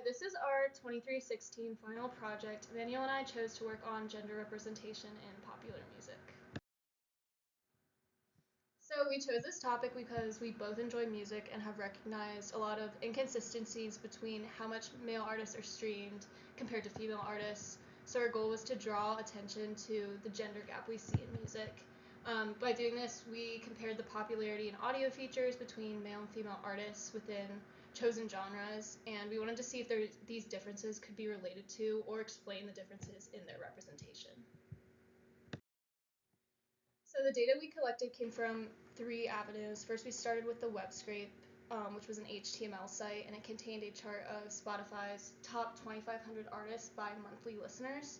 this is our 2316 final project. Emmanuelle and I chose to work on gender representation in popular music. So we chose this topic because we both enjoy music and have recognized a lot of inconsistencies between how much male artists are streamed compared to female artists. So our goal was to draw attention to the gender gap we see in music. By doing this, we compared the popularity and audio features between male and female artists within chosen genres, and we wanted to see if these differences could be related to or explain the differences in their representation. So the data we collected came from 3 avenues. First, we started with the web scrape, which was an HTML site, and it contained a chart of Spotify's top 2,500 artists by monthly listeners.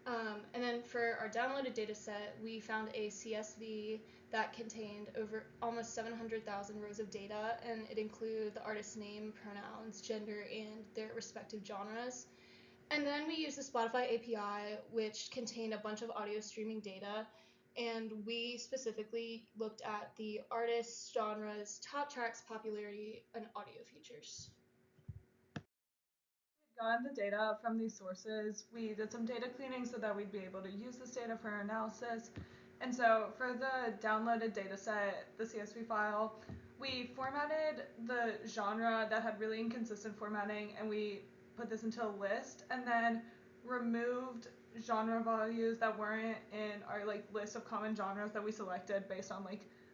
And then for our downloaded data set, we found a CSV that contained over almost 700,000 rows of data, and it included the artist's name, pronouns, gender, and their respective genres. And then we used the Spotify API, which contained a bunch of audio streaming data, and we specifically looked at the artists, genres, top tracks, popularity, and audio features. Gotten the data from these sources. We did some data cleaning so that we'd be able to use this data for our analysis. And so for the downloaded data set, the CSV file, we formatted the genre that had really inconsistent formatting, and we put this into a list, and then removed genre values that weren't in our list of common genres that we selected based on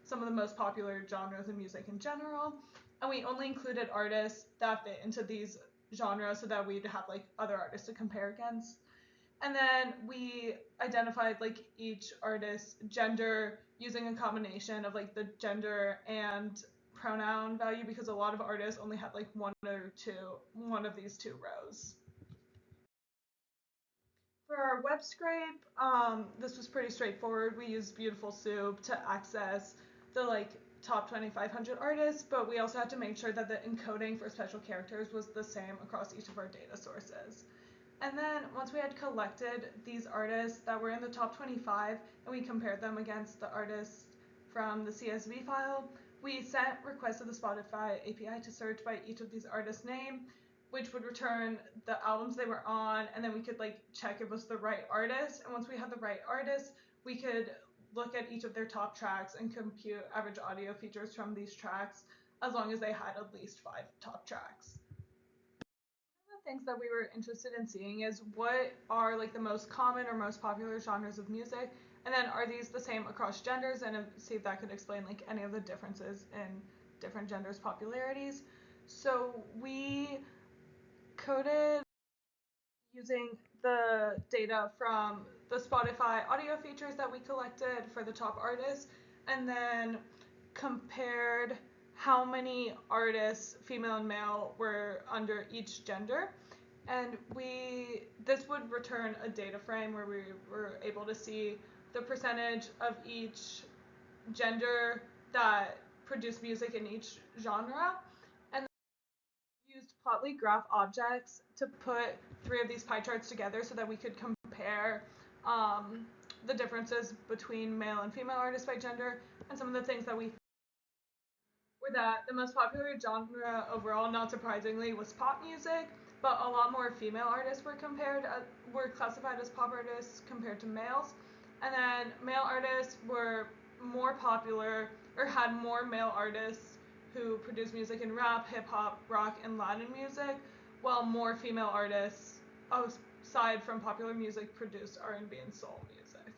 some of the most popular genres in music in general. And we only included artists that fit into these genre so that we'd have other artists to compare against. And then we identified each artist's gender using a combination of the gender and pronoun value, because a lot of artists only had one of these 2 rows. For our web scrape, this was pretty straightforward. We used Beautiful Soup to access the top 2,500 artists, but we also had to make sure that the encoding for special characters was the same across each of our data sources. And then once we had collected these artists that were in the top 25 and we compared them against the artists from the CSV file, we sent requests to the Spotify API to search by each of these artists' name, which would return the albums they were on, and then we could check if it was the right artist. And once we had the right artist, we could look at each of their top tracks and compute average audio features from these tracks, as long as they had at least 5 top tracks. One of the things that we were interested in seeing is what are the most common or most popular genres of music, and then are these the same across genders, and see if that could explain any of the differences in different genders' popularities. So we coded using the data from the Spotify audio features that we collected for the top artists, and then compared how many artists, female and male, were under each gender. And this would return a data frame where we were able to see the percentage of each gender that produced music in each genre. And used Plotly graph objects to put 3 of these pie charts together so that we could compare the differences between male and female artists by gender. And some of the things that we found were that the most popular genre overall, not surprisingly, was pop music, but a lot more female artists were classified as pop artists compared to males. And then male artists were more popular, or had more male artists who produced music in rap, hip hop, rock, and Latin music, while more female artists, aside from popular music, produced R&B and soul music.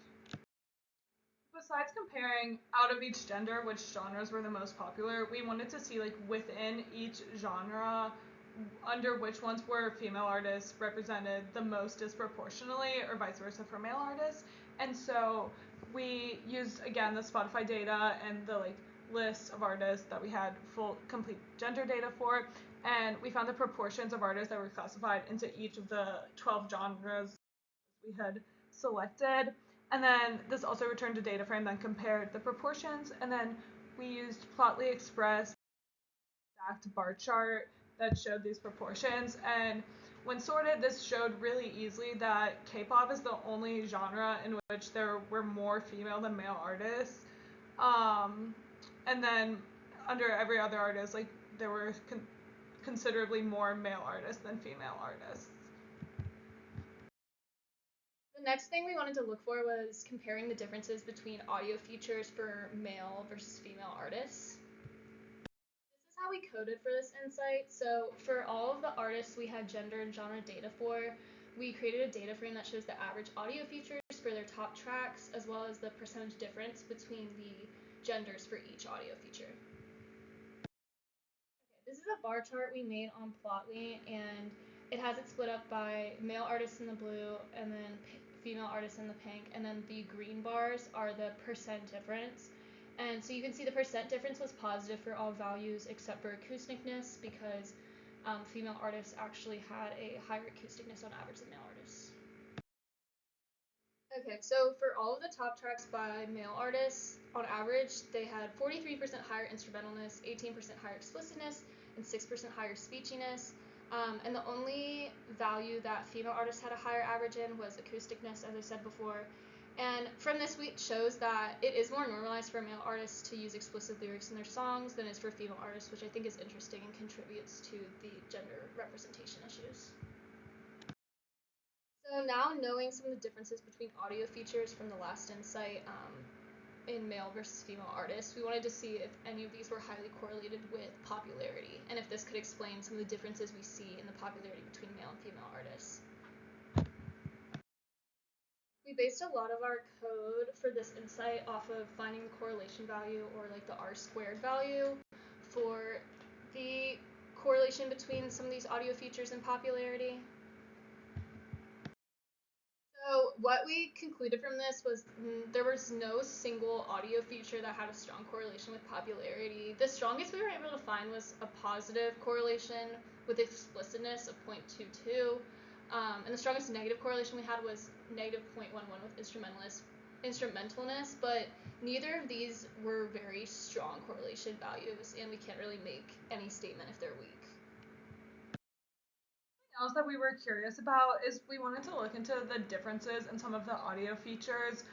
Besides comparing out of each gender which genres were the most popular, we wanted to see within each genre under which ones were female artists represented the most disproportionately, or vice versa for male artists. And so we used, again, the Spotify data and the list of artists that we had full complete gender data for, and we found the proportions of artists that were classified into each of the 12 genres we had selected. And then this also returned a data frame that compared the proportions, and then we used Plotly Express stacked bar chart that showed these proportions. And when sorted, this showed really easily that K-pop is the only genre in which there were more female than male artists. And then under every other artist, there were considerably more male artists than female artists. The next thing we wanted to look for was comparing the differences between audio features for male versus female artists. This is how we coded for this insight. So for all of the artists we had gender and genre data for, we created a data frame that shows the average audio features for their top tracks, as well as the percentage difference between the genders for each audio feature. This is a bar chart we made on Plotly, and it has it split up by male artists in the blue and then female artists in the pink, and then the green bars are the percent difference. And so you can see the percent difference was positive for all values except for acousticness, because female artists actually had a higher acousticness on average than male artists. Okay, so for all of the top tracks by male artists, on average, they had 43% higher instrumentalness, 18% higher explicitness, and 6% higher speechiness. And the only value that female artists had a higher average in was acousticness, as I said before. And from this, it shows that it is more normalized for male artists to use explicit lyrics in their songs than it is for female artists, which I think is interesting and contributes to the gender representation issues. So now, knowing some of the differences between audio features from the last insight in male versus female artists, we wanted to see if any of these were highly correlated with popularity, and if this could explain some of the differences we see in the popularity between male and female artists. We based a lot of our code for this insight off of finding the correlation value, or like the R-squared value, for the correlation between some of these audio features and popularity. So what we concluded from this was there was no single audio feature that had a strong correlation with popularity. The strongest we were able to find was a positive correlation with explicitness of 0.22, and the strongest negative correlation we had was negative 0.11 with instrumentalness, but neither of these were very strong correlation values, and we can't really make any statement if they're weak. Else that we were curious about is we wanted to look into the differences in some of the audio features,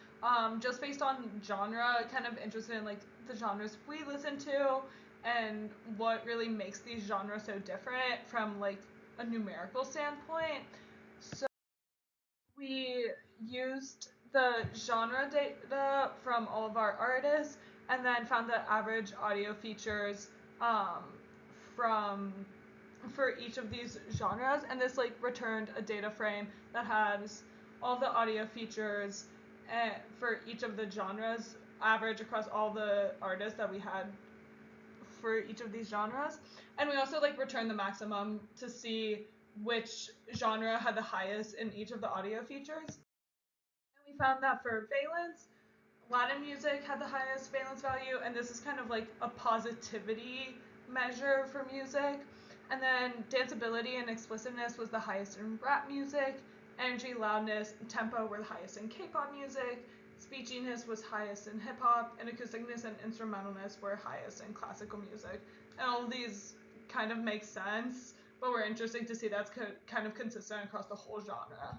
just based on genre, kind of interested in like the genres we listen to and what really makes these genres so different from like a numerical standpoint. So we used the genre data from all of our artists and then found the average audio features from for each of these genres, and this like returned a data frame that has all the audio features for each of the genres average across all the artists that we had for each of these genres. And we also like returned the maximum to see which genre had the highest in each of the audio features. And we found that for valence, Latin music had the highest valence value, and this is kind of like a positivity measure for music. And then danceability and explicitness was the highest in rap music. Energy, loudness, and tempo were the highest in K-pop music. Speechiness was highest in hip-hop, and acousticness and instrumentalness were highest in classical music. And all of these kind of make sense, but we're interested to see that's kind of consistent across the whole genre.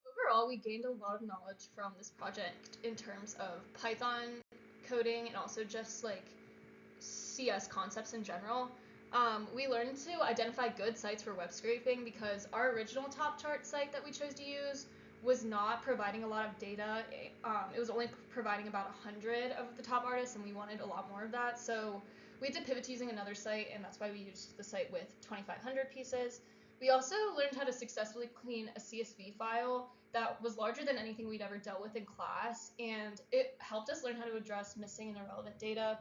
Overall, we gained a lot of knowledge from this project in terms of Python coding and also just like CS concepts in general. We learned to identify good sites for web scraping because our original top chart site that we chose to use was not providing a lot of data. It was only providing about 100 of the top artists, and we wanted a lot more of that. So we had to pivot to using another site, and that's why we used the site with 2,500 pieces. We also learned how to successfully clean a CSV file that was larger than anything we'd ever dealt with in class, and it helped us learn how to address missing and irrelevant data.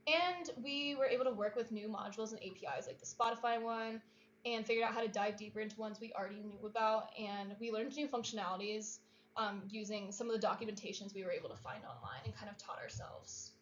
And we were able to work with new modules and APIs like the Spotify one, and figured out how to dive deeper into ones we already knew about. And we learned new functionalities using some of the documentations we were able to find online and kind of taught ourselves.